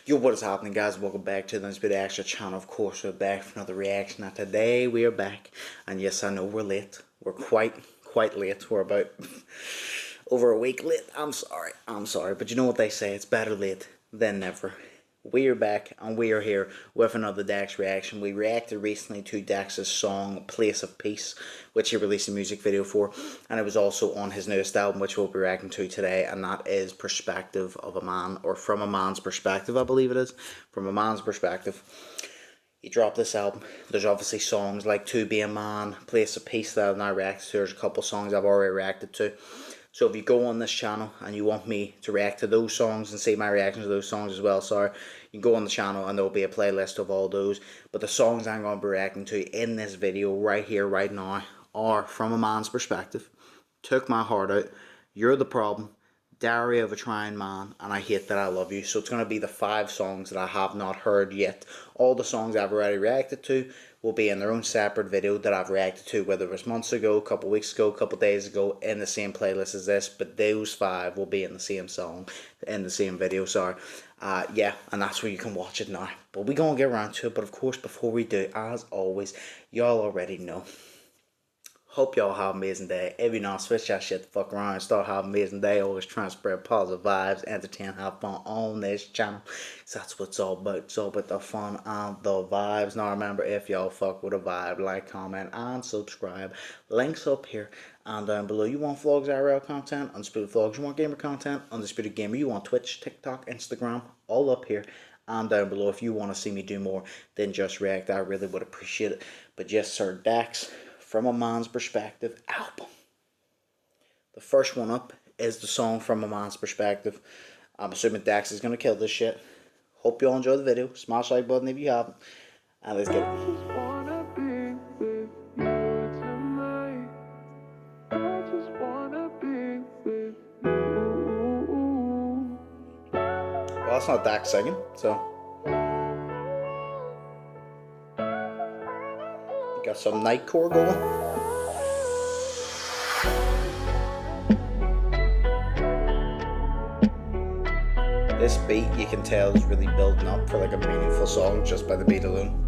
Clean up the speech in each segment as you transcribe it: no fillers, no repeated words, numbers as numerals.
Yo, what is happening, guys? Welcome back to the Undisputed Extra channel. Of course, we're back for another reaction. And today we are back, and yes, I know we're late. We're quite late. We're about over a week late. I'm sorry, but you know what they say? It's better late than never. We are back, and we are here with another DAX reaction. We reacted recently to DAX's song "Place of Peace," which he released a music video for, and it was also on his newest album, which we'll be reacting to today, and that is "Perspective of a Man," or "From a Man's Perspective," I believe it is. From a Man's Perspective. He dropped this album. There's obviously songs like "To Be a Man," "Place of Peace" that I've now reacted to. There's a couple songs I've already reacted to. So if you go on this channel and you want me to react to those songs and see my reactions to those songs as well, sorry, you can go on the channel and there will be a playlist of all those. But the songs I'm going to be reacting to in this video right here, right now, are "From a Man's Perspective," "Took My Heart Out," "You're the Problem," "Diary of a Trying Man," and "I Hate That I Love You." So it's going to be the 5 songs that I have not heard yet. All the songs I've already reacted to will be in their own separate video that I've reacted to, whether it was months ago, a couple weeks ago, a couple days ago, in the same playlist as this. But those 5 will be in the same song, in the same video, sorry. Yeah, and that's where you can watch it now. But we're going to get around to it. But of course, before we do, as always, y'all already know. Hope y'all have an amazing day. If you not, switch that shit the fuck around and start having an amazing day. Always try and spread positive vibes, entertain, have fun on this channel. So that's what it's all about. It's all about the fun and the vibes. Now remember, if y'all fuck with a vibe, like, comment, and subscribe. Links up here and down below. You want vlogs, IRL content, Undisputed Vlogs. You want gamer content, Undisputed Gamer. You want Twitch, TikTok, Instagram, all up here and down below. If you want to see me do more than just react, I really would appreciate it. But yes, sir, DAX, "From a Man's Perspective" album. The first one up is the song "From a Man's Perspective." I'm assuming DAX is going to kill this shit. Hope you all enjoy the video. Smash the like button if you haven't. And let's get it. Well, that's not DAX singing, so. Got some nightcore going. This beat, you can tell, is really building up for like a meaningful song just by the beat alone.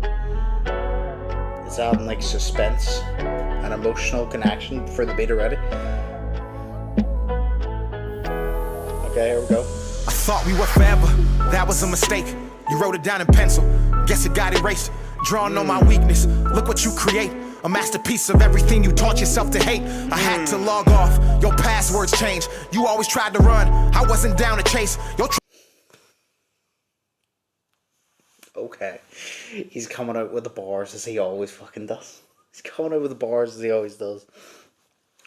It's adding like suspense and emotional connection for the beat already. Okay, here we go. I thought we were forever, that was a mistake. You wrote it down in pencil, guess it got erased. Drawing on my weakness, look what you create. A masterpiece of everything you taught yourself to hate. I had to log off, your passwords changed. You always tried to run, I wasn't down to chase. Okay, he's coming out with the bars as he always fucking does. He's coming out with the bars as he always does.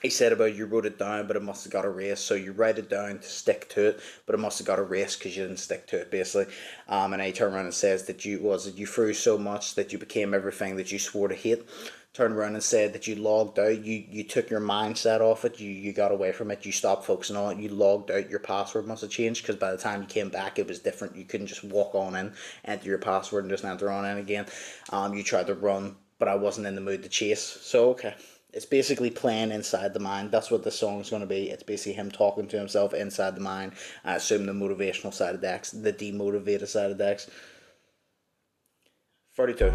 He said about you wrote it down, but it must have got erased. So you write it down to stick to it, but it must have got erased because you didn't stick to it, basically. And then he turned around and says that you threw so much that you became everything that you swore to hate. Turned around and said that you logged out. You took your mindset off it. You got away from it. You stopped focusing on it. You logged out. Your password must have changed because by the time you came back, it was different. You couldn't just walk on in, enter your password, and just enter on in again. You tried to run, but I wasn't in the mood to chase. So okay. It's basically playing inside the mind. That's what the song's going to be. It's basically him talking to himself inside the mind. I assume the motivational side of DAX, the demotivated side of DAX. 42.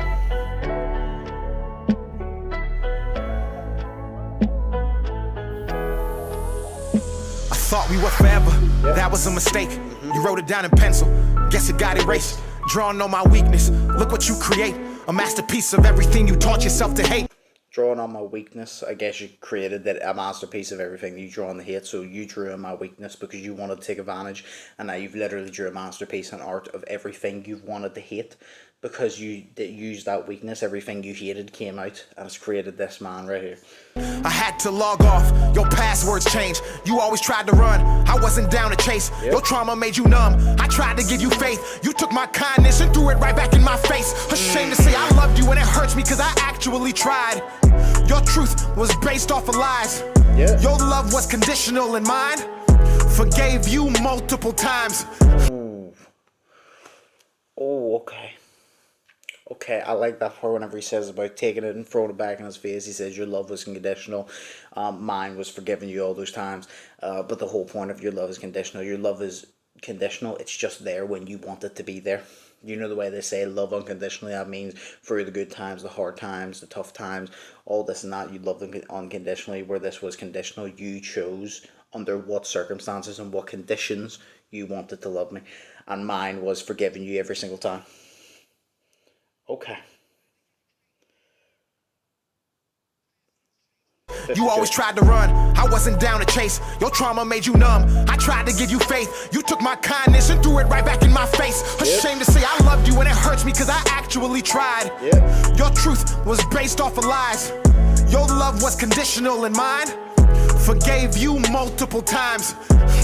I thought we were forever, that was a mistake. You wrote it down in pencil, guess it got erased. Drawing on my weakness, look what you create. A masterpiece of everything you taught yourself to hate. Drawing on my weakness, I guess you created that a masterpiece of everything you draw on the hate. So you drew on my weakness because you wanted to take advantage, and now you've literally drew a masterpiece and art of everything you've wanted to hate because you used that weakness. Everything you hated came out, and it's created this man right here. I had to log off, your passwords changed. You always tried to run, I wasn't down to chase. Your trauma made you numb, I tried to give you faith. You took my kindness and threw it right back in my face. Ashamed to say I loved you and it hurts me cause I actually tried. Your truth was based off of lies. Your love was conditional and mine forgave you multiple times. Ooh. Oh, okay. Okay, I like that part whenever he says about taking it and throwing it back in his face. He says your love was conditional. Mine was forgiving you all those times. But the whole point of your love is conditional. Your love is conditional. It's just there when you want it to be there. You know the way they say love unconditionally. That means through the good times, the hard times, the tough times, all this and that, you love them unconditionally. Where this was conditional, you chose under what circumstances and what conditions you wanted to love me. And mine was forgiving you every single time. Okay. You always tried to run, I wasn't down to chase. Your trauma made you numb, I tried to give you faith. You took my kindness and threw it right back in my face. Ashamed to say I loved you and it hurts me cause I actually tried. Your truth was based off of lies. Your love was conditional and mine forgave you multiple times.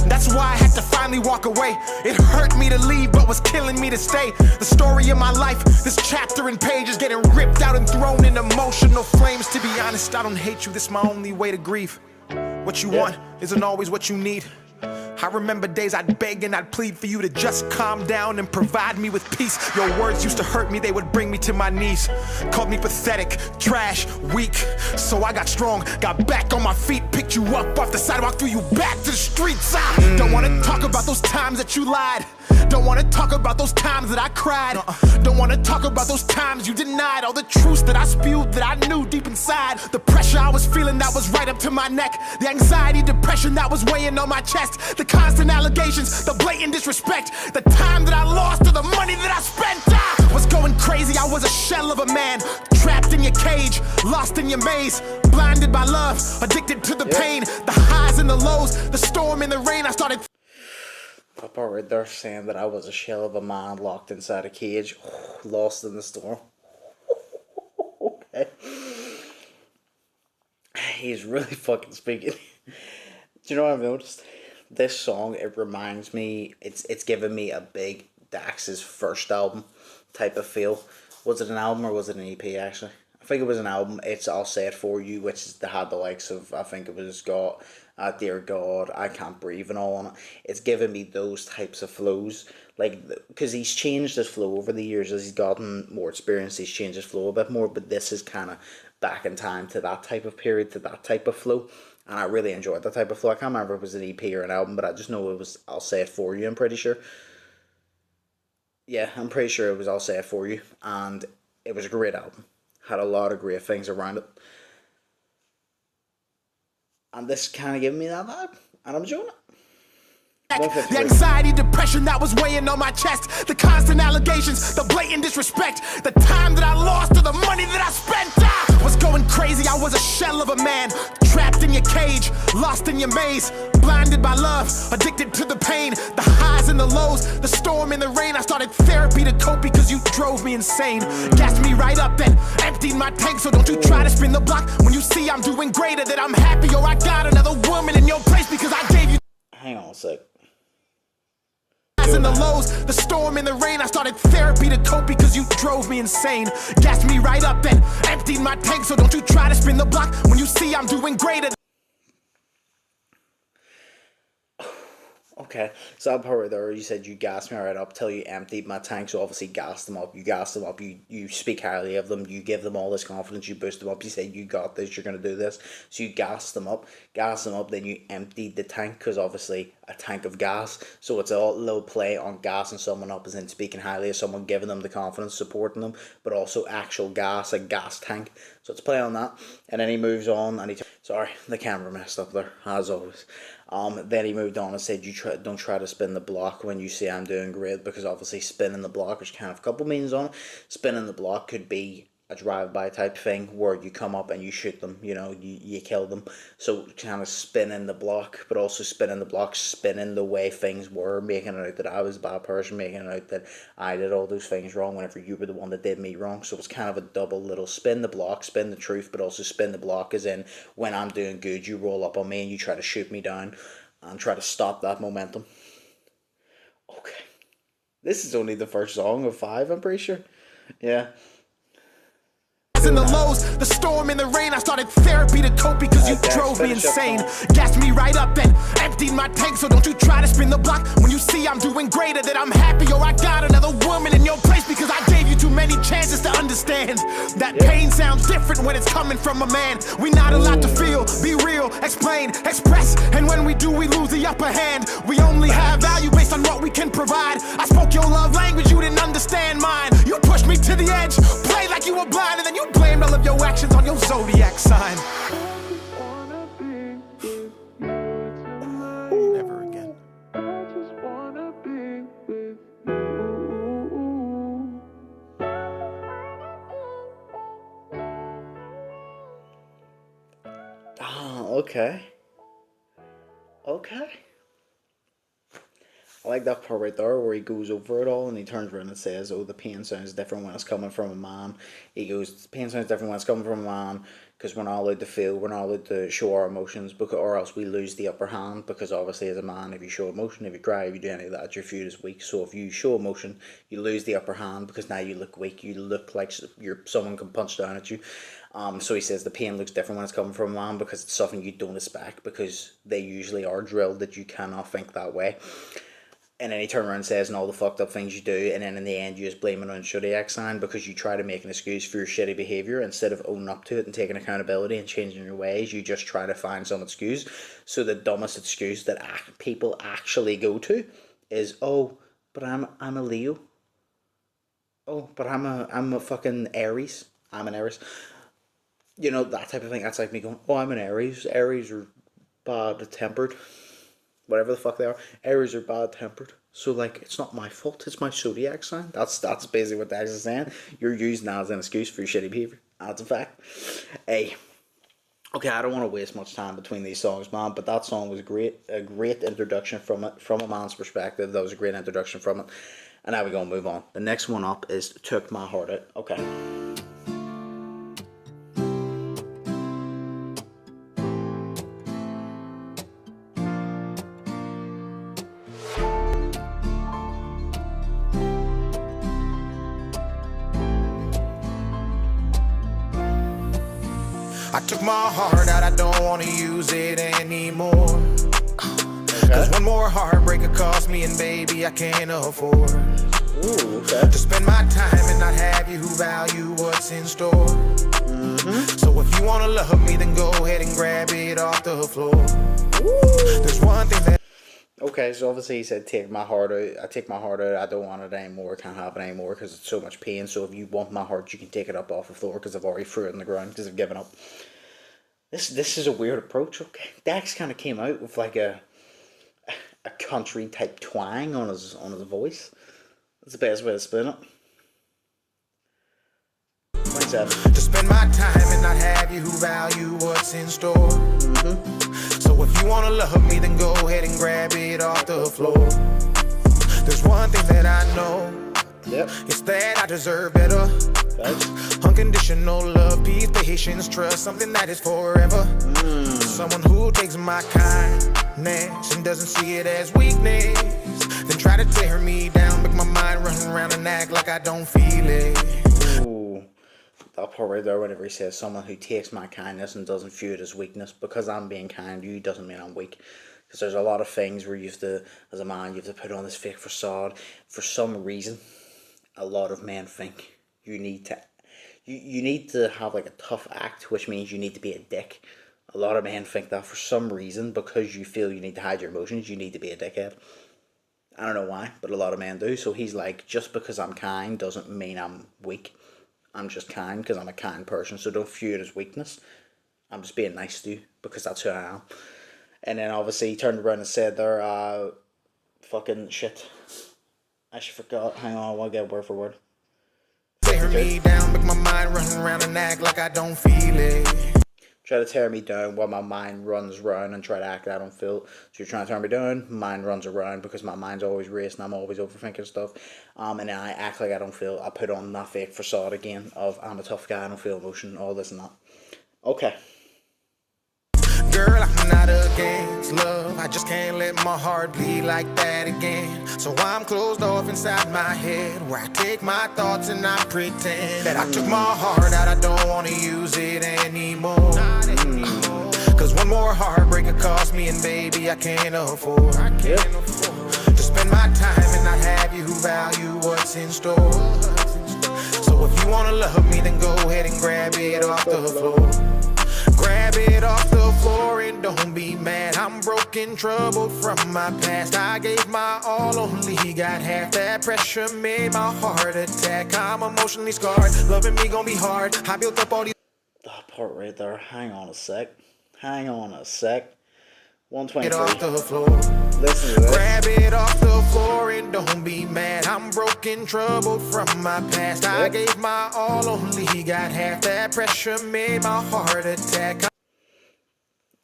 That's why I had to finally walk away. It hurt me to leave, but was killing me to stay. The story of my life, this chapter and page is getting ripped out and thrown in emotional flames. To be honest, I don't hate you, this is my only way to grieve. What you want isn't always what you need. I remember days I'd beg and I'd plead for you to just calm down and provide me with peace. Your words used to hurt me, they would bring me to my knees. Called me pathetic, trash, weak. So I got strong, got back on my feet, picked you up off the sidewalk, threw you back to the streets. I don't wanna talk about those times that you lied. Don't wanna talk about those times that I cried. Don't wanna talk about those times you denied all the truths that I spewed that I knew deep inside. The pressure I was feeling that was right up to my neck. The anxiety, depression that was weighing on my chest. The constant allegations, the blatant disrespect. The time that I lost to the money that I spent. I was going crazy, I was a shell of a man. Trapped in your cage, lost in your maze. Blinded by love, addicted to the pain. The highs and the lows, the storm and the rain. I started Up right there saying that I was a shell of a man locked inside a cage, lost in the storm. Okay. He's really fucking speaking. Do you know what I've noticed? This song, it reminds me, it's giving me a big DAX's first album type of feel. Was it an album or was it an EP actually? I think it was an album. It's I'll Say It For You, which is, they had the likes of, I think it was got Dear God, I Can't Breathe and all on it. It's giving me those types of flows. Like, because he's changed his flow over the years as he's gotten more experience, he's changed his flow a bit more, but this is kind of back in time to that type of period, to that type of flow. And I really enjoyed that type of flow. I can't remember if it was an EP or an album, but I just know it was I'll Say It For You, I'm pretty sure. Yeah, I'm pretty sure it was I'll Say It For You. And it was a great album. Had a lot of great things around it. And this kind of gave me that vibe. And I'm enjoying it. The anxiety, depression that was weighing on my chest. The constant allegations, the blatant disrespect. The time that I lost to the money that I spent. I was going crazy, I was a shell of a man. Trapped in your cage, lost in your maze. Blinded by love, addicted to the pain. The highs and the lows, the storm and the rain. I started therapy to cope because you drove me insane. Gassed me right up, then emptied my tank. So don't you try to spin the block when you see I'm doing greater. That I'm happy or I got another woman in your place because I gave you. Hang on a sec. And the lows, the storm and the rain. I started therapy to cope because you drove me insane. Gassed me right up, then emptied my tank. So don't you try to spin the block when you see I'm doing greater. Okay, so that part right there, you said you gassed me right up till you emptied my tank, so obviously gassed them up, you speak highly of them, you give them all this confidence, you boost them up, you say you got this, you're going to do this, so you gas them up, then you emptied the tank, because obviously a tank of gas, so it's a little play on gassing someone up, as in speaking highly of someone, giving them the confidence, supporting them, but also actual gas, a gas tank, so it's play on that, and then he moves on, and sorry, the camera messed up there, as always. Then he moved on and said, don't try to spin the block when you say I'm doing great, because obviously spinning the block, there's kind of a couple meanings on it. Spinning the block could be a drive-by type thing where you come up and you shoot them, you know, you kill them. So kind of spinning the block, but also spinning the block, spinning the way things were, making it out that I was a bad person, making it out that I did all those things wrong whenever you were the one that did me wrong. So it's kind of a double little spin the block, spin the truth, but also spin the block as in when I'm doing good, you roll up on me and you try to shoot me down and try to stop that momentum. Okay. This is only the first song of 5, I'm pretty sure. Yeah. In the lows, the storm and the rain. I started therapy to cope because you drove me insane. Gassed me right up, then emptied my tank. So don't you try to spin the block when you see I'm doing greater. That I'm happy or I got another woman in your place because I gave you too many chances to understand that pain sounds different when it's coming from a man. We not allowed to feel, be real, explain, express. And when we do, we lose the upper hand. We only have value based on what we can provide. I spoke your love language, you didn't understand mine. You pushed me to the edge, played like you were blind, and then you blamed all of your actions on your zodiac sign. Never again. Okay. I like that part right there where he goes over it all and he turns around and says, oh, the pain sounds different when it's coming from a man. He goes, the pain sounds different when it's coming from a man because we're not allowed to feel, we're not allowed to show our emotions, because, or else we lose the upper hand, because obviously as a man, if you show emotion, if you cry, if you do any of that, you're viewed as weak. So if you show emotion, you lose the upper hand because now you look weak, you look like someone can punch down at you. So he says the pain looks different when it's coming from a man because it's something you don't expect, because they usually are drilled that you cannot think that way. And then he turns around and says, and all the fucked up things you do, and then in the end you just blame it on zodiac sign because you try to make an excuse for your shitty behaviour instead of owning up to it and taking accountability and changing your ways. You just try to find some excuse. So the dumbest excuse that people actually go to is, oh, but I'm a Leo. Oh, but I'm a fucking Aries. I'm an Aries. You know, that type of thing. That's like me going, oh, I'm an Aries. Aries are bad-tempered. Whatever the fuck they are. Aries are bad-tempered. So, like, it's not my fault. It's my zodiac sign. That's basically what DAX is saying. You're using that as an excuse for your shitty behaviour. That's a fact. Hey. Okay, I don't want to waste much time between these songs, man, but that song was great. A great introduction from it. From a man's perspective, that was a great introduction from it. And now we're going to move on. The next one up is Took My Heart Out. Okay. I took my heart out, I don't wanna use it anymore. Cause one more heartbreak could cost me, and baby, I can't afford to spend my time and not have you who value what's in store. So if you wanna love me, then go ahead and grab it off the floor. There's one thing that... Okay, so obviously he said, take my heart out. I take my heart out. I don't want it anymore. Can't have it anymore because it's so much pain. So if you want my heart, you can take it up off the floor because I've already threw it on the ground because I've given up. This is a weird approach. Okay, Dax kind of came out with like a country type twang on his voice. That's the best way to spin it. 27. To spend my time and not have you who value what's in store. So if you wanna love me, then go ahead and grab it off the floor. There's one thing that I know. It's that I deserve better. Unconditional love, peace, patience, trust, something that is forever. Someone who takes my kindness and doesn't see it as weakness, then try to tear me down, make my mind run around and act like I don't feel it. Ooh, that part right there, whenever he says someone who takes my kindness and doesn't view it as weakness, because I'm being kind to you doesn't mean I'm weak. Because there's a lot of things where you have to, as a man, you have to put on this fake facade. For some reason, a lot of men think you need to have like a tough act, which means you need to be a dick. A lot of men think that for some reason, because you feel you need to hide your emotions, you need to be a dickhead. I don't know why, but a lot of men do. So he's like, just because I'm kind doesn't mean I'm weak. I'm just kind because I'm a kind person, so don't view it as weakness. I'm just being nice to you because that's who I am. And then obviously he turned around and said there, fucking shit. I actually forgot. Hang on, I want to get word for word. Tear me down, make my mind run around and act like I don't feel it. Try to tear me down while my mind runs around and try to act like I don't feel. So you're trying to tear me down, mind runs around because my mind's always racing, I'm always overthinking stuff. And then I act like I don't feel. I put on that fake facade again of I'm a tough guy, I don't feel emotion, all this and that. Okay. Girl, I'm not against love, I just can't let my heart bleed like that again. So I'm closed off inside my head, where I take my thoughts and I pretend that I took my heart out, I don't want to use it anymore. Cause one more heartbreak could cost me, and baby, I can't afford to spend my time and not have you who value what's in store. So So if you wanna love me, then go ahead and grab it off the floor. Grab it off the floor and don't be mad. I'm broken, troubled from my past. I gave my all, only got half. That pressure made my heart attack. I'm emotionally scarred, loving me gon' be hard. I built up all these. That part right there, hang on a sec. Hang on a sec. 123. It off the floor. Listen to this. Grab it off the floor and don't be mad. I'm broken, troubled from my past. I gave my all, only got half. That pressure made my heart attack.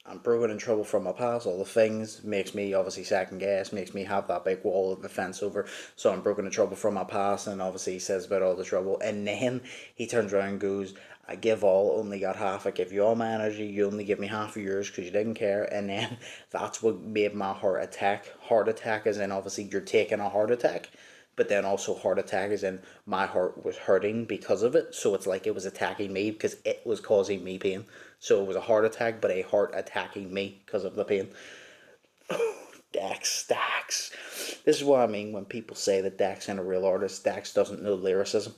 I'm broken in trouble from my past. All the things makes me obviously second guess, makes me have that big wall of defense over. So I'm broken in trouble from my past, and obviously he says about all the trouble, and then he turns around and goes, I give all, only got half. I give you all my energy, you only give me half of yours because you didn't care. And then that's what made my heart attack. Heart attack is in obviously you're taking a heart attack, but then also heart attack is in my heart was hurting because of it. So it's like it was attacking me because it was causing me pain. So it was a heart attack, but a heart attacking me because of the pain. DAX. This is what I mean when people say that DAX ain't a real artist. DAX doesn't know lyricism.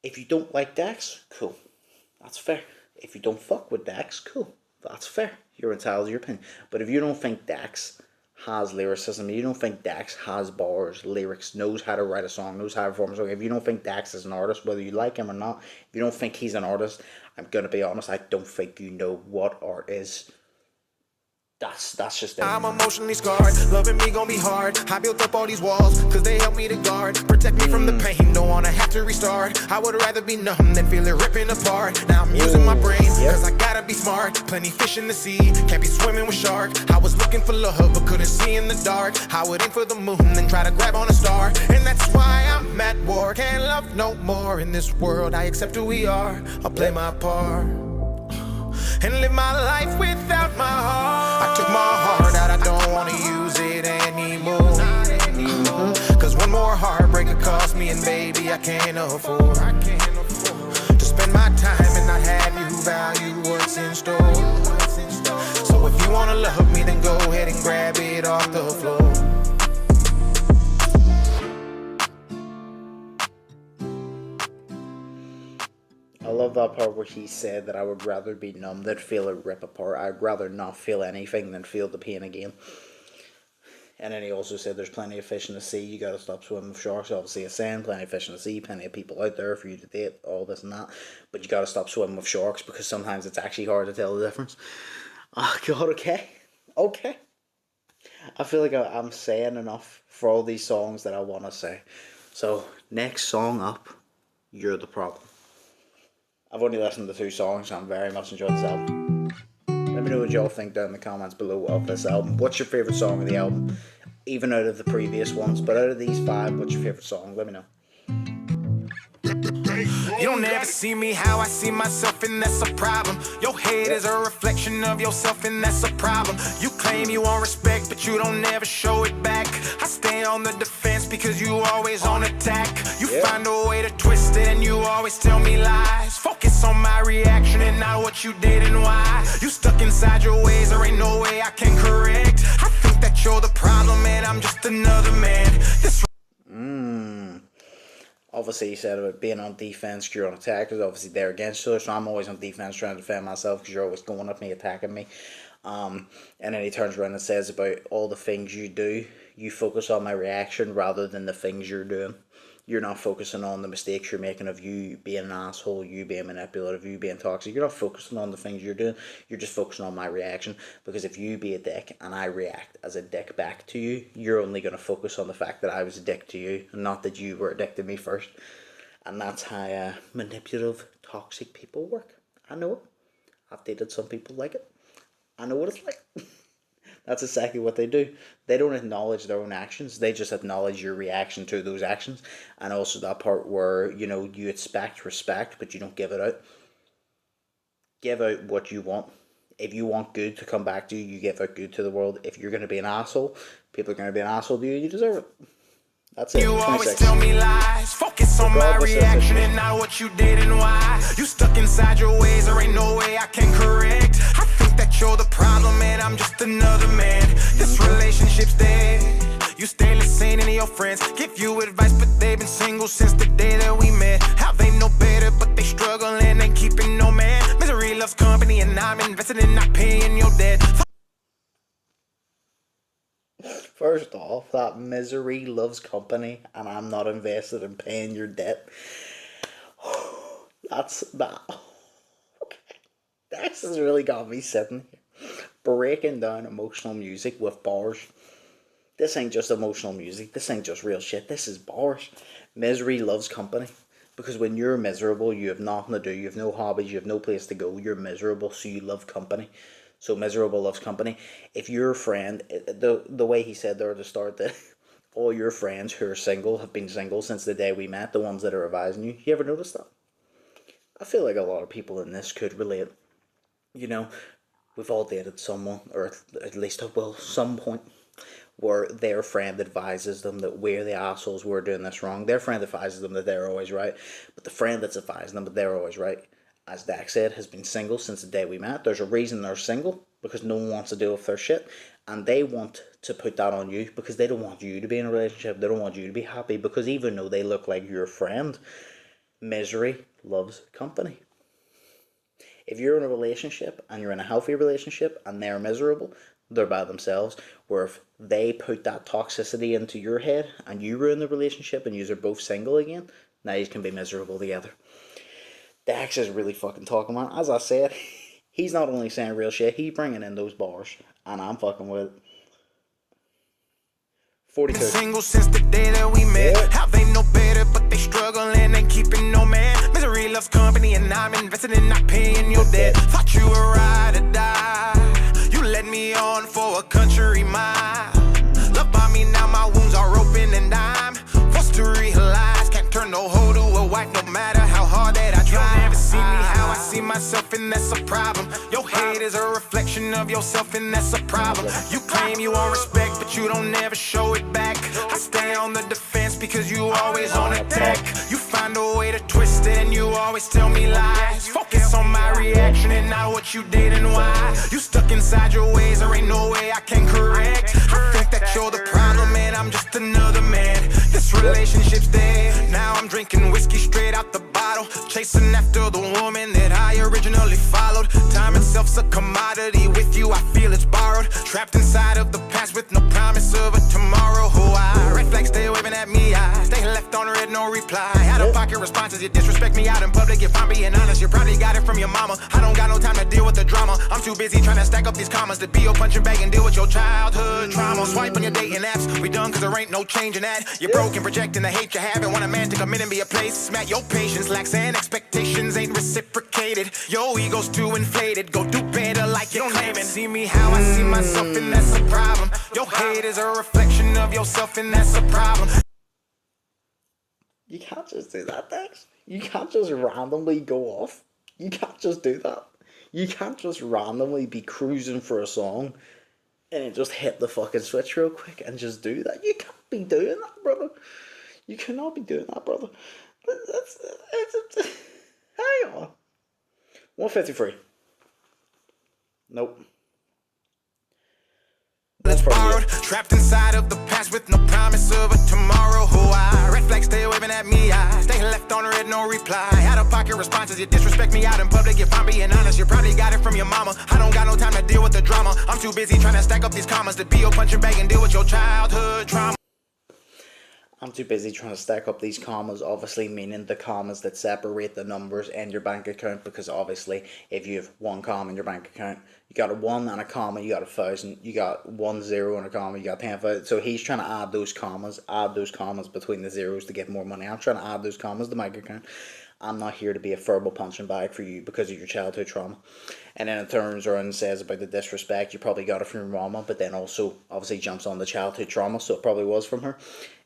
If you don't like DAX, cool. That's fair. If you don't fuck with DAX, cool. That's fair. You're entitled to your opinion. But if you don't think DAX has lyricism, you don't think Dax has bars, lyrics, knows how to write a song, knows how to perform a song, if you don't think Dax is an artist, whether you like him or not, if you don't think he's an artist, I'm going to be honest, I don't think you know what art is. That's just it. I'm emotionally scarred, loving me gon' be hard. I built up all these walls, cause they help me to guard. Protect me from the pain, don't wanna have to restart. I would rather be numb than feel it ripping apart. Now I'm using my brain, cause I gotta be smart. Plenty fish in the sea, can't be swimming with shark. I was looking for love, but couldn't see in the dark. I would aim for the moon, then try to grab on a star. And that's why I'm at war, can't love no more. In this world, I accept who we are, I'll play my part and live my life without my heart. I took my heart out, I don't wanna use it anymore. Cause one more heartbreak could cost me, and baby, I can't afford to spend my time and not have you value what's in store. So if you wanna love me, then go ahead and grab it off the floor. I love that part where he said that I would rather be numb than feel it rip apart. I'd rather not feel anything than feel the pain again. And then he also said there's plenty of fish in the sea, you gotta stop swimming with sharks. Obviously it's saying plenty of fish in the sea, plenty of people out there for you to date, all this and that. But you gotta stop swimming with sharks because sometimes it's actually hard to tell the difference. Oh god, okay. I feel like I'm saying enough for all these songs that I want to say. So, next song up, You're the Problem. I've only listened to 2 songs, so I'm very much enjoyed this album. Let me know what y'all think down in the comments below of this album. What's your favourite song of the album? Even out of the previous ones, but out of these 5, what's your favourite song? Let me know. You don't ever see me how I see myself, and that's a problem. Your hate is a reflection of yourself, and that's a problem. You claim you want respect, but you don't ever show it back. I stay on the defense because you always on attack. You find a way to twist it, and you always tell me lies. Focus on my reaction and not what you did and why. You stuck inside your ways, there ain't no way I can correct. I think that you're the problem, and I'm just another man. This Obviously he said about being on defense, you're on attack, because obviously they're against you, so I'm always on defense trying to defend myself because you're always going at me, attacking me. And then he turns around and says about all the things you do, you focus on my reaction rather than the things you're doing. You're not focusing on the mistakes you're making of you being an asshole, you being manipulative, you being toxic. You're not focusing on the things you're doing. You're just focusing on my reaction. Because if you be a dick and I react as a dick back to you, you're only going to focus on the fact that I was a dick to you and not that you were a dick to me first. And that's how manipulative, toxic people work. I know it. I've dated some people like it. I know what it's like. That's exactly what they do. They don't acknowledge their own actions. They just acknowledge your reaction to those actions. And also that part where, you know, you expect respect, but you don't give it out. Give out what you want. If you want good to come back to you, you give out good to the world. If you're going to be an asshole, people are going to be an asshole to you, you deserve it. That's it. You always tell me lies. Focus on my reaction and not what you did and why. You stuck inside your ways, there ain't no way I can correct. I think that you're the problem and I'm just another man. This relationship's dead. You stay listening to your friends, give you advice, but they've been single since the day that we off that misery loves company and I'm not invested in paying your debt. That's that. Okay. This has really got me sitting here breaking down emotional music with bars. This ain't just emotional music. This ain't just real shit. This is bars. Misery loves company. Because when you're miserable, you have nothing to do. You have no hobbies. You have no place to go. You're miserable, so you love company. So miserable loves company. If your friend, the way he said there at the start that all your friends who are single have been single since the day we met, the ones that are advising you, you ever notice that? I feel like a lot of people in this could relate. You know, we've all dated someone, or at least at some point, where their friend advises them that we're the assholes, we're doing this wrong. Their friend advises them that they're always right, but the friend that's advising them that they're always right, as Dax said, has been single since the day we met. There's a reason they're single, because no one wants to deal with their shit, and they want to put that on you because they don't want you to be in a relationship. They don't want you to be happy, because even though they look like your friend, misery loves company. If you're in a relationship and you're in a healthy relationship and they're miserable, they're by themselves. Where if they put that toxicity into your head and you ruin the relationship and you're both single again, now you can be miserable together. Dax is really fucking talking, man. As I said, he's not only saying real shit, he's bringing in those bars, and I'm fucking with it. 42. Single since the day that we met. Yeah. How they know better, but they struggle and ain't keeping no man. Misery loves company, and I'm invested in not paying your debt. Thought you were ride or die. You led me on for a country mile. Love by me now, my wounds are open, and I'm forced to realize can't turn no hoe to a wife, no matter how hard that I try. You'll never see me how I see myself, and that's a problem. Your hate is a reflection of yourself, and that's a problem. You claim you want respect, but you don't ever show it back. I stay on the defense because you always on attack. You find a way to twist it, and you always tell me lies. Focus on my reaction and not what you did and why. You stuck inside your ways, there ain't no way I can correct. I think that you're the problem, and I'm just another man. This relationship's dead. Now I'm drinking whiskey straight out the bottle, chasing after the woman that I originally followed. Time itself's a commodity. With you I feel it's borrowed. Trapped inside of the past with no promise of a tomorrow. Red flags stay waving at me. I stay left on red, no reply. Out of pocket responses. You disrespect me out in public. If I'm being honest, you probably got it from your mama. I don't got no time to deal with the drama. I'm too busy trying to stack up these commas to be your punching bag and deal with your childhood trauma. Swipe on your dating apps. We done cause there ain't no changing that. You're broken, projecting the hate you have, and want a man to come in and be a placemat. Your patience lacks and expectations ain't reciprocated. Your ego's too inflated. Go do better like you're claiming. See me how I see myself, and that's a problem. Your hate is a reflection of yourself, and that's a problem. You can't just do that, Dax. You can't just randomly go off. You can't just do that. You can't just randomly be cruising for a song and then just hit the fucking switch real quick and just do that. You can't be doing that, brother. You cannot be doing that, brother. Hang on. 153. Nope. It's borrowed, trapped inside of the past with no promise of a tomorrow. Red flags stay waving at me. I stay left on red, no reply. Out of pocket responses. You disrespect me out in public. If I'm being honest, you probably got it from your mama. I don't got no time to deal with the drama. I'm too busy trying to stack up these commas to be your punching bag and deal with your childhood trauma. I'm too busy trying to stack up these commas, obviously meaning the commas that separate the numbers in your bank account, because obviously if you have one comma in your bank account, you got a 1 and a comma, you got 1,000, you got 1 0 and a comma, you got 10,000. So he's trying to add those commas between the zeros to get more money. I'm trying to add those commas to my bank account. I'm not here to be a verbal punching bag for you because of your childhood trauma. And then it turns around and says about the disrespect, you probably got it from your mama, but then also obviously jumps on the childhood trauma, so it probably was from her.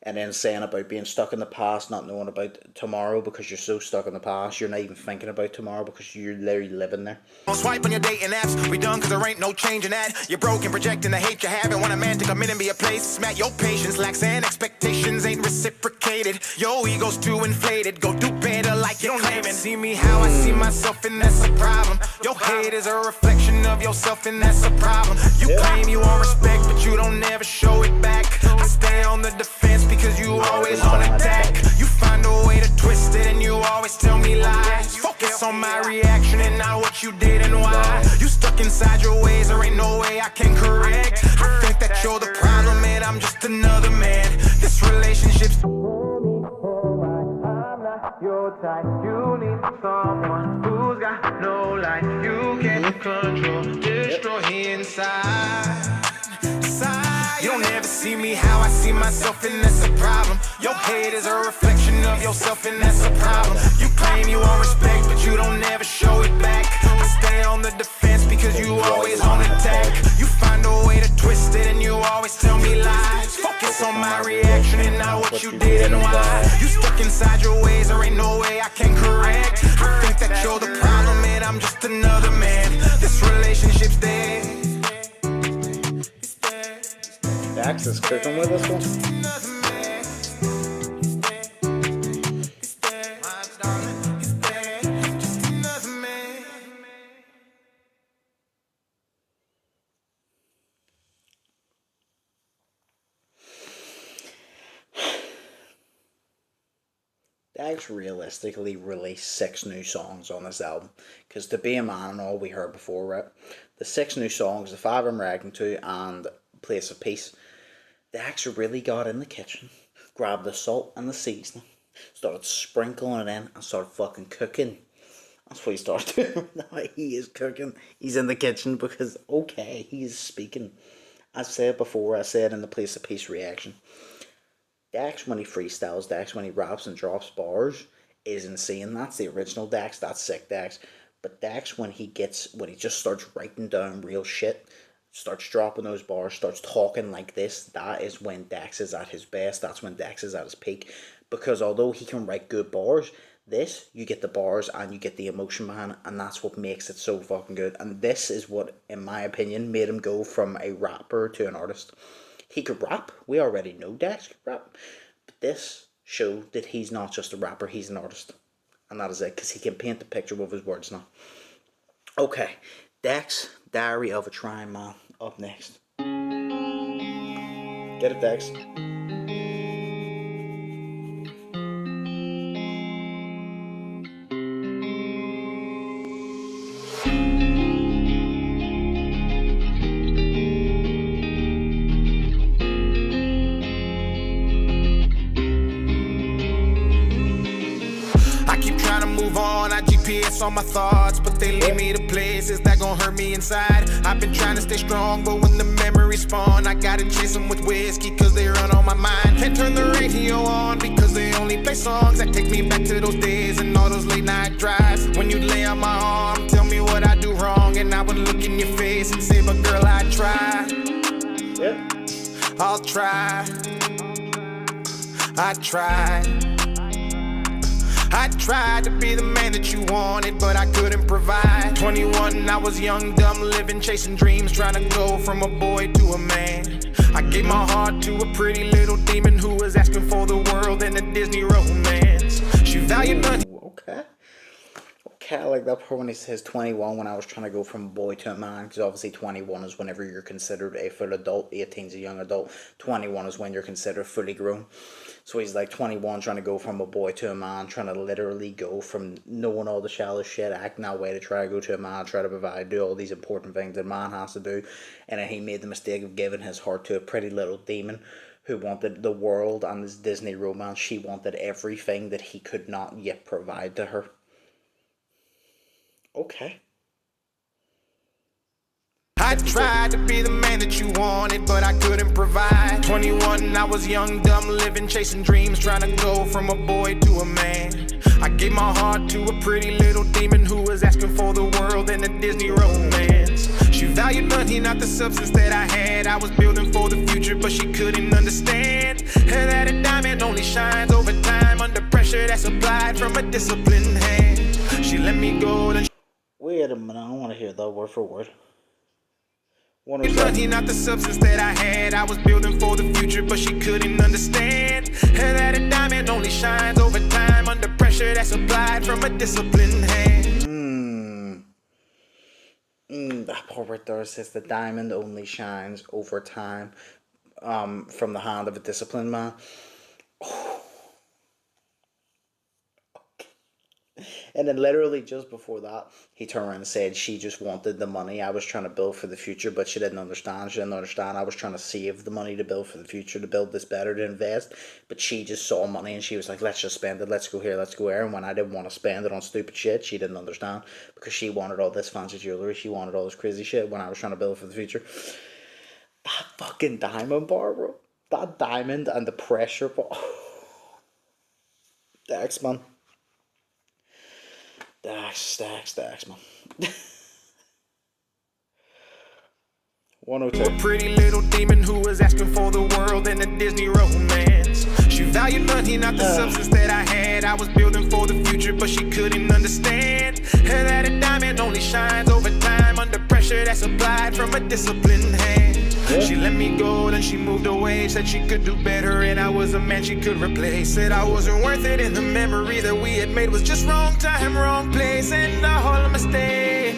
And then saying about being stuck in the past, not knowing about tomorrow because you're so stuck in the past, you're not even thinking about tomorrow because you're literally living there. Swipe on your dating apps, we done cause there ain't no changing that. You're broken, projecting the hate you have, and want a man to come in and be a placemat. Your patience lacks and expectations ain't reciprocated. Your ego's too inflated. Go do better like you're claiming. See me how I see myself, and that's a problem. Your hate is a reflection of yourself, and that's a problem. You claim you want respect, but you don't ever show it back. I stay on the defense because you always on attack. You find a way to twist it, and you always tell me lies. Focus on my reaction and not what you did and why. You stuck inside your ways, there ain't no way I can correct. I think that you're the problem, and I'm just another your type. You need someone who's got no life. You can control, destroy inside. You don't ever see me how I see myself, and that's a problem. Your hate is a reflection of yourself, and that's a problem. You claim you want respect, but you don't ever show it back. I stay on the defense because you always on attack. You find a way to twist it, and you always tell me lies. Focus on my reaction and not what you did and why. You stuck inside your ways, there ain't no way I can correct. I think that you're the problem, and I'm just another man. This relationship's dead. Dax is cooking with this one. Dax realistically released 6 new songs on this album, because To Be a Man and all we heard before, right? The 6 new songs, the 5 I'm reacting to, and Place of Peace. Dax really got in the kitchen, grabbed the salt and the seasoning, started sprinkling it in, and started fucking cooking. That's what he started doing. Now he is cooking. He's in the kitchen because, okay, he's speaking. I said before, I said in the Place of Peace reaction, Dax when he freestyles, Dax when he raps and drops bars is insane. That's the original Dax, that's sick Dax. But Dax when he just starts writing down real shit, starts dropping those bars, starts talking like this, that is when Dax is at his best. That's when Dax is at his peak. Because although he can write good bars, this, you get the bars and you get the emotion behind it, and that's what makes it so fucking good. And this is what, in my opinion, made him go from a rapper to an artist. He could rap. We already know Dax could rap. But this showed that he's not just a rapper, he's an artist. And that is it, because he can paint the picture with his words now. Okay, Dax, Diary of a Trying Man, up next. Get it, Dax. GPS on my thoughts, but they lead me to places that gon' hurt me inside. I've been trying to stay strong, but when the memories spawn, I gotta chase them with whiskey, cause they run on my mind. Can't turn the radio on, because they only play songs that take me back to those days and all those late night drives. When you'd lay on my arm, tell me what I do wrong, and I would look in your face and say, but girl, I try. I'll try. I tried. I tried to be the man that you wanted, but I couldn't provide. 21, I was young, dumb, living, chasing dreams, trying to go from a boy to a man. I gave my heart to a pretty little demon who was asking for the world and a Disney romance. She valued money. Okay. I like that part when he says 21, when I was trying to go from a boy to a man, because obviously 21 is whenever you're considered a full adult, 18 is a young adult, 21 is when you're considered fully grown. So he's like 21, trying to go from a boy to a man, trying to literally go from knowing all the shallow shit, acting that way to try to go to a man, try to provide, do all these important things that a man has to do. And then he made the mistake of giving his heart to a pretty little demon who wanted the world and his Disney romance. She wanted everything that he could not yet provide to her. Okay. I tried to be the man that you wanted, but I couldn't provide. 21, I was young, dumb, living, chasing dreams, trying to go from a boy to a man. I gave my heart to a pretty little demon who was asking for the world and a Disney romance. She valued money, not the substance that I had. I was building for the future, but she couldn't understand. And that a diamond only shines over time under pressure that's applied from a disciplined hand. She let me go, then wait a minute, I want to hear that word for word. Money, not the substance that I had. I was building for the future, but she couldn't understand. And that a diamond only shines over time under pressure that's applied from a disciplined hand. That part right there says the diamond only shines over time from the hand of a disciplined man. Oh. And then literally just before that, he turned around and said she just wanted the money. I was trying to build for the future, but she didn't understand. She didn't understand. I was trying to save the money to build for the future, to build this better, to invest. But she just saw money and she was like, let's just spend it. Let's go here, let's go there. And when I didn't want to spend it on stupid shit, she didn't understand because she wanted all this fancy jewelry. She wanted all this crazy shit when I was trying to build for the future. That fucking diamond bar, bro. That diamond and the pressure bar. DAX, man. DAX, man. 102. A pretty little demon who was asking for the world in a Disney romance. She valued money, not the substance that I had. I was building for the future, but she couldn't understand. And that a diamond only shines over time under pressure that's applied from a disciplined hand. She let me go, then she moved away. Said she could do better, and I was a man she could replace. Said I wasn't worth it, and the memory that we had made was just wrong time, wrong place, and all a mistake.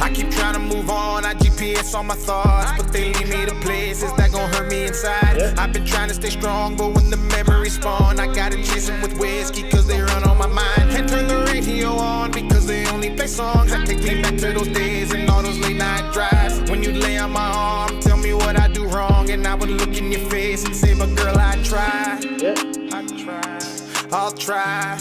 I keep trying to move on, I GPS on my thoughts, but they lead me to places that gon' hurt me inside. I've been trying to stay strong, but when the memories spawn, I gotta chase them with whiskey, cause they run on my mind. And turn the radio on, because they only play songs that take me back to those days and all those late night drives. When you lay on my arm, tell me what I do wrong, and I would look in your face and say, but girl, I try. I'll try.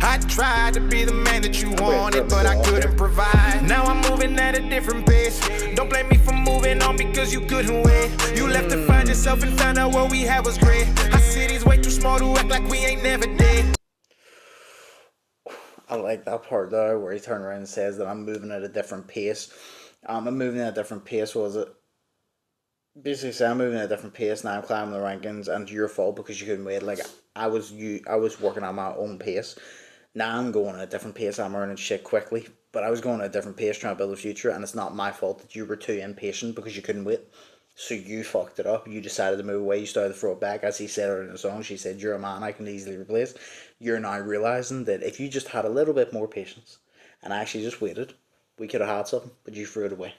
I tried to be the man that you wanted, but I couldn't provide. Now I'm moving at a different pace. Don't blame me for moving on because you couldn't wait. You left to find yourself and found out what we had was great. Our city's way too small to act like we ain't never did. I like that part though, where he turned around and says that I'm moving at a different pace. I'm moving at a different pace, was it? Basically, say I'm moving at a different pace, now I'm climbing the rankings, and it's your fault because you couldn't wait. Like, I was working at my own pace. Now I'm going at a different pace, I'm earning shit quickly, but I was going at a different pace trying to build a future, and it's not my fault that you were too impatient because you couldn't wait. So you fucked it up, you decided to move away, you started to throw it back, as he said in the song. She said, you're a man I can easily replace. You're now realising that if you just had a little bit more patience, and actually just waited, we could have had something, but you threw it away.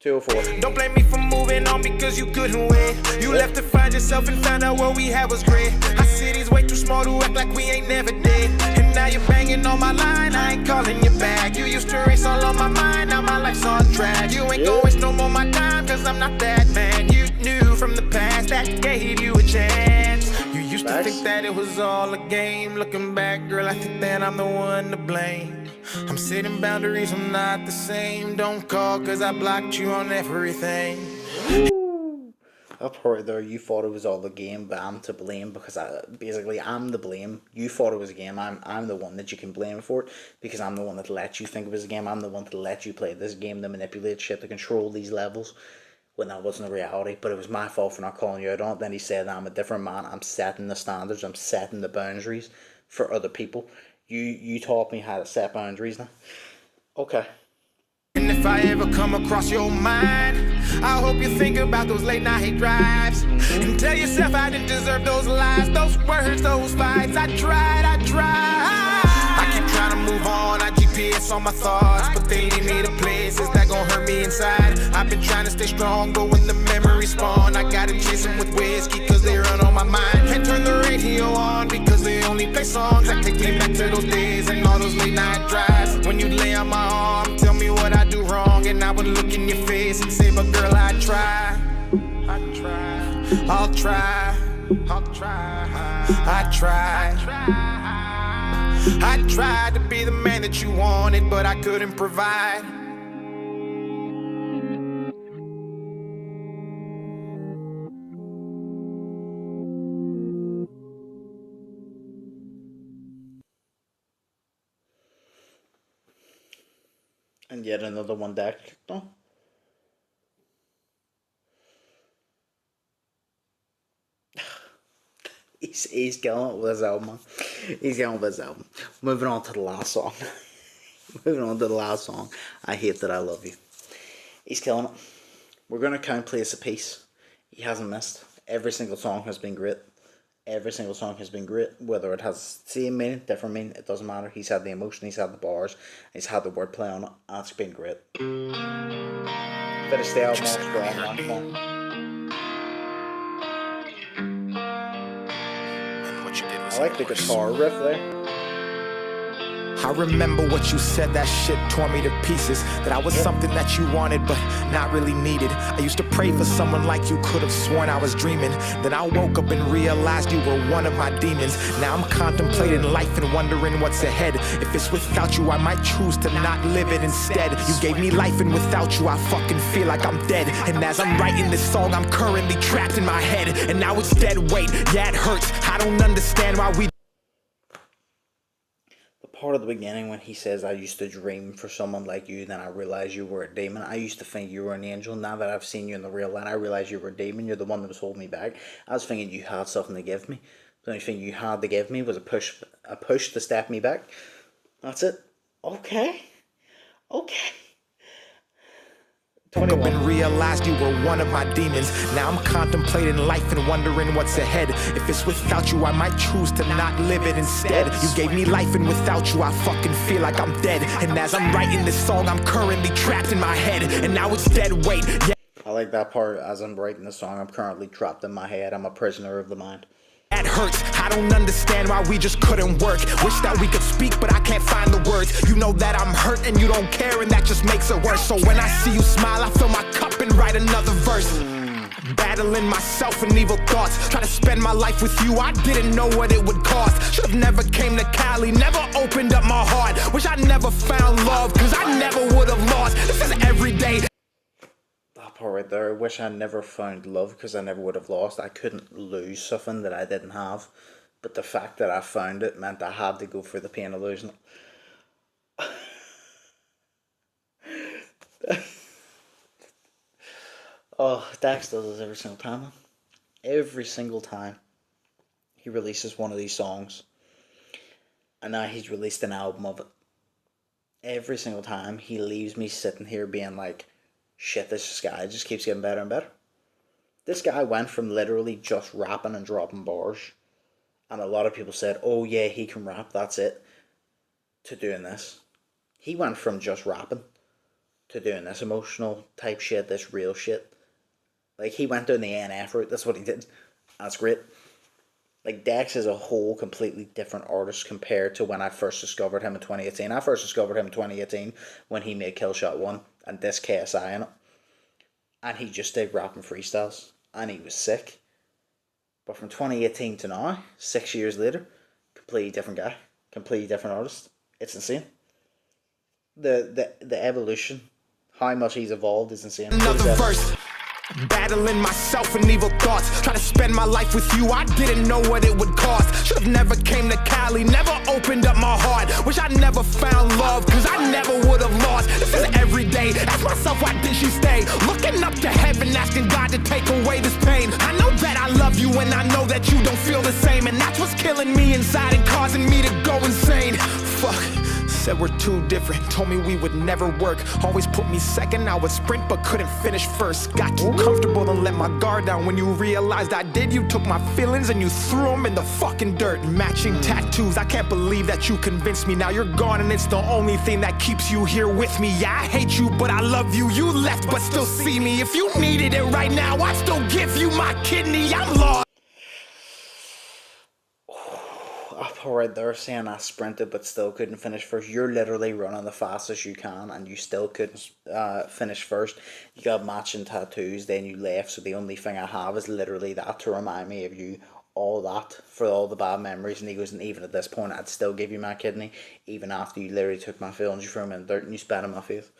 204. Don't blame me for moving on because you couldn't wait. You left to find yourself and found out what we had was great. Our city's way too small to act like we ain't never did. And now you're banging on my line, I ain't calling you back. You used to race all on my mind, now my life's on track. You ain't gonna waste no more my time, cause I'm not that man. You knew from the past that gave you a chance. You used to think that it was all a game. Looking back, girl, I think that I'm the one to blame. I'm setting boundaries, I'm not the same. Don't call cause I blocked you on everything. That part there, you thought it was all a game, but I'm to blame because I'm the blame. You thought it was a game, I'm the one that you can blame for it because I'm the one that let you think it was a game. I'm the one that let you play this game, to manipulate shit, to control these levels when that wasn't a reality. But it was my fault for not calling you out on it. Then he said, I'm a different man, I'm setting the standards, I'm setting the boundaries for other people. You taught me how to set boundaries now. Okay. And if I ever come across your mind, I hope you think about those late night drives and tell yourself I didn't deserve those lies, those words, those fights. I tried. I keep trying to move on, I GPS on my thoughts, but they lead me to places that gon' hurt me inside. I've been trying to stay strong, but when the memories spawn, I gotta chase them with whiskey, cause they run on my mind. Can't turn the radio on, because they only play songs that take me back to those days and all those late night drives. When you lay on my arm, tell me what I do wrong, and I would look in your face and say, but girl, I try. I'll try. I tried to be the man that you wanted, but I couldn't provide. And yet another one that kicked on. He's killing it with his album, man. He's killing it with his album. Moving on to the last song. I Hate That I Love You. He's killing it. We're going to count Place of Peace. He hasn't missed. Every single song has been great. Whether it has the same meaning, different meaning, it doesn't matter. He's had the emotion, he's had the bars, he's had the wordplay on it, and it's been great. Finished the album off strong, man. like the guitar riff there. I remember what you said, that shit tore me to pieces. That I was something that you wanted but not really needed. I used to pray for someone like you, could have sworn I was dreaming. Then I woke up and realized you were one of my demons. Now I'm contemplating life and wondering what's ahead. If it's without you, I might choose to not live it instead. You gave me life and without you, I fucking feel like I'm dead. And as I'm writing this song, I'm currently trapped in my head. And now it's dead weight, yeah it hurts. I don't understand why we... Part of the beginning when he says, I used to dream for someone like you, then I realized you were a demon. I used to think you were an angel. Now that I've seen you in the real light, I realize you were a demon. You're the one that was holding me back. I was thinking you had something to give me. The only thing you had to give me was a push to step me back. That's it. Okay. Okay. 21. And realized you were one of my demons. Now I'm contemplating life and wondering what's ahead. If it's without you, I might choose to not live it instead. You gave me life and without you, I fucking feel like I'm dead. And as I'm writing this song, I'm currently trapped in my head. And now it's dead weight. Yeah. I like that part. As I'm writing the song, I'm currently trapped in my head. I'm a prisoner of the mind. That hurts. I don't understand why we just couldn't work. Wish that we could speak, but I can't find the words. You know that I'm hurt and you don't care, and that just makes it worse. So when I see you smile, I fill my cup and write another verse. Battling myself and evil thoughts. Try to spend my life with you, I didn't know what it would cost. Should've never came to Cali, never opened up my heart. Wish I never found love, cause I never would've lost. This is every day. That part right there, I wish I never found love because I never would have lost. I couldn't lose something that I didn't have. But the fact that I found it meant I had to go for the pain of losing it. Oh, DAX does this every single time. Every single time he releases one of these songs. And now he's released an album of it. Every single time he leaves me sitting here being like, shit, this guy just keeps getting better and better. This guy went from literally just rapping and dropping bars, and a lot of people said, oh yeah, he can rap, that's it, to doing this. He went from just rapping to doing this emotional type shit, this real shit. Like, he went down the NF route, that's what he did. That's great. Like, DAX is a whole completely different artist compared to when I first discovered him in 2018. I first discovered him in 2018 when he made Killshot 1 and this KSI in it. And he just did rapping freestyles. And he was sick. But from 2018 to now, 6 years later, completely different guy. Completely different artist. It's insane. The evolution, how much he's evolved is insane. Another verse. Battling myself and evil thoughts. Try to spend my life with you, I didn't know what it would cost. Should've never came to Cali, never opened up my heart. Wish I never found love, cause I never would've lost. This is every day, ask myself why did she stay. Looking up to heaven, asking God to take away this pain. I know that I love you and I know that you don't feel the same. And that's what's killing me inside and causing me to go insane. Fuck. Said we're too different, told me we would never work. Always put me second, I would sprint but couldn't finish first. Got too comfortable to let my guard down. When you realized I did, you took my feelings and you threw them in the fucking dirt. Matching tattoos, I can't believe that you convinced me. Now you're gone and it's the only thing that keeps you here with me. Yeah, I hate you but I love you. You left but still see me. If you needed it right now, I'd still give you my kidney. I'm lost. Up right there saying I sprinted but still couldn't finish first. You're literally running the fastest you can and you still couldn't finish first. You got matching tattoos, then you left, so the only thing I have is literally that to remind me of you. All that for all the bad memories. And he goes, and even at this point I'd still give you my kidney, even after you literally took my feelings, you threw them in dirt and you spat in my face.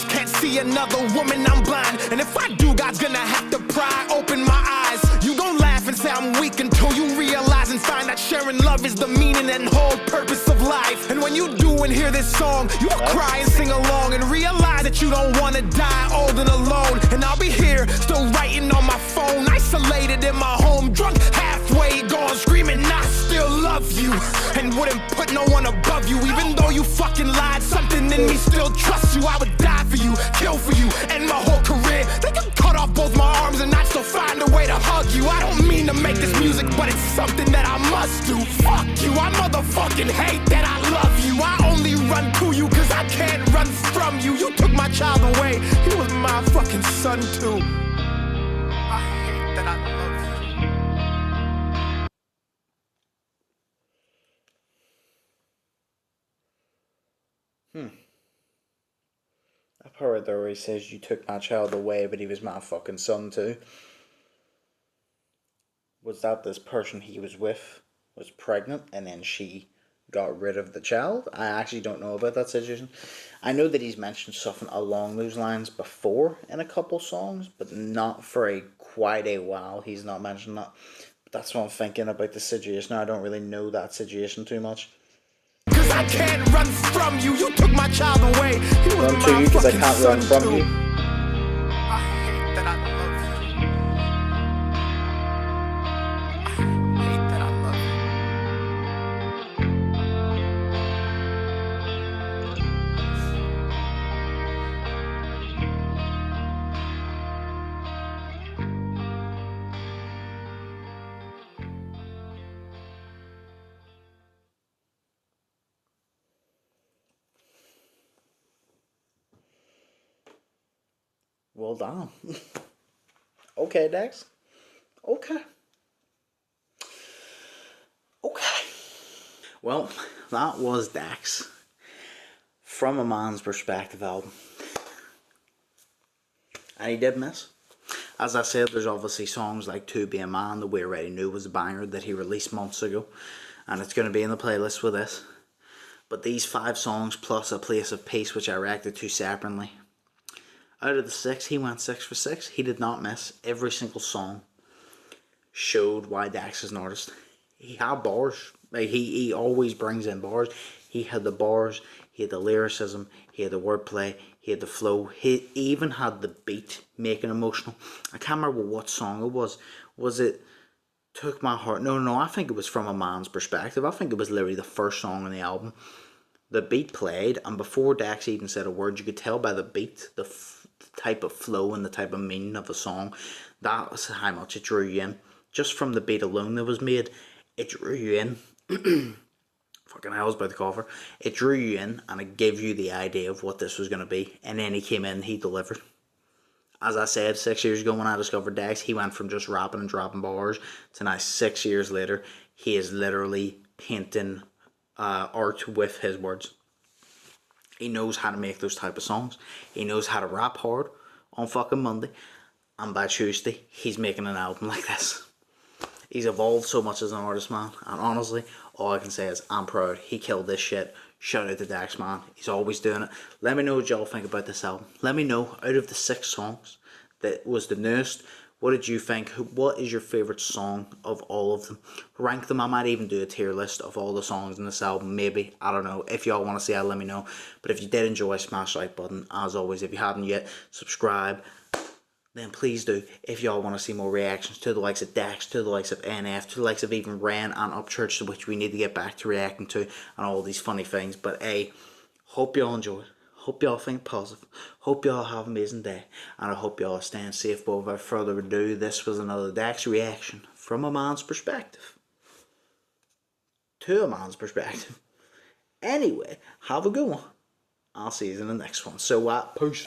Can't see another woman, I'm blind. And if I do, God's gonna have to pry open my eyes. You gon' laugh and say I'm weak until you realize and find that sharing love is the meaning and whole purpose of life. And when you do and hear this song, you will cry and sing along and realize that you don't wanna die old and alone. And I'll be here, still writing on my phone, isolated in my home, drunk, halfway gone, screaming I still love you and wouldn't put no one above you. Even though you fucking lied, something in me still trusts you. I would die for you, kill for you, and my whole career. They could cut off both my arms and I'd still find a way to hug you. I don't mean to make this music, but it's something that I must do. Fuck you, I motherfucking hate that I love you. I only run to you cause I can't run from you. You took my child away, he was my fucking son too. I hate that I love you. part there where he says, "You took my child away, but he was my fucking son too." Was that this person he was with was pregnant and then she got rid of the child? I actually don't know about that situation. I know that he's mentioned something along those lines before in a couple songs, but not for quite a while. He's not mentioned that. But that's what I'm thinking about the situation. I don't really know that situation too much. Cause I can't run from you. You took my child away. You Run to you because I can't run from you. I hate that I love you. I hate that I love Well done. Okay, Dax. Okay. Well, that was Dax From a Man's Perspective album. And he did miss. As I said, there's obviously songs like To Be a Man that we already knew was a banger that he released months ago. And it's going to be in the playlist with this. But these 5 songs plus A Place of Peace, which I reacted to separately. Out of the 6, he went 6 for 6. He did not miss. Every single song showed why Dax is an artist. He had bars. Like he always brings in bars. He had the bars, he had the lyricism, he had the wordplay, he had the flow. He even had the beat making emotional. I can't remember what song it was. Was it Took My Heart? No, I think it was From a Man's Perspective. I think it was literally the first song on the album. The beat played, and before Dax even said a word, you could tell by the beat, the type of flow and the type of meaning of a song. That was how much it drew you in. Just from the beat alone that was made, it drew you in. Fucking hell, I was about to cough her. It drew you in and it gave you the idea of what this was going to be. And then he came in, he delivered. As I said, 6 years ago when I discovered Dax, he went from just rapping and dropping bars to now 6 years later, he is literally painting art with his words. He knows how to make those type of songs. He knows how to rap hard on fucking Monday. And by Tuesday, he's making an album like this. He's evolved so much as an artist, man. And honestly, all I can say is I'm proud. He killed this shit. Shout out to Dax, man. He's always doing it. Let me know what y'all think about this album. Let me know, out of the 6 songs that was the newest, what did you think? What is your favourite song of all of them? Rank them. I might even do a tier list of all the songs in this album. Maybe. I don't know. If y'all want to see it, let me know. But if you did enjoy, smash the like button. As always, if you haven't yet, subscribe. Then please do. If y'all want to see more reactions to the likes of Dax, to the likes of NF, to the likes of even Ren and Upchurch, which we need to get back to reacting to, and all these funny things. But hey, hope y'all enjoyed. Hope y'all think positive. Hope y'all have an amazing day. And I hope y'all are staying safe. But without further ado, this was another Dax reaction from a man's perspective. To a man's perspective. Anyway, have a good one. I'll see you in the next one. So, peace.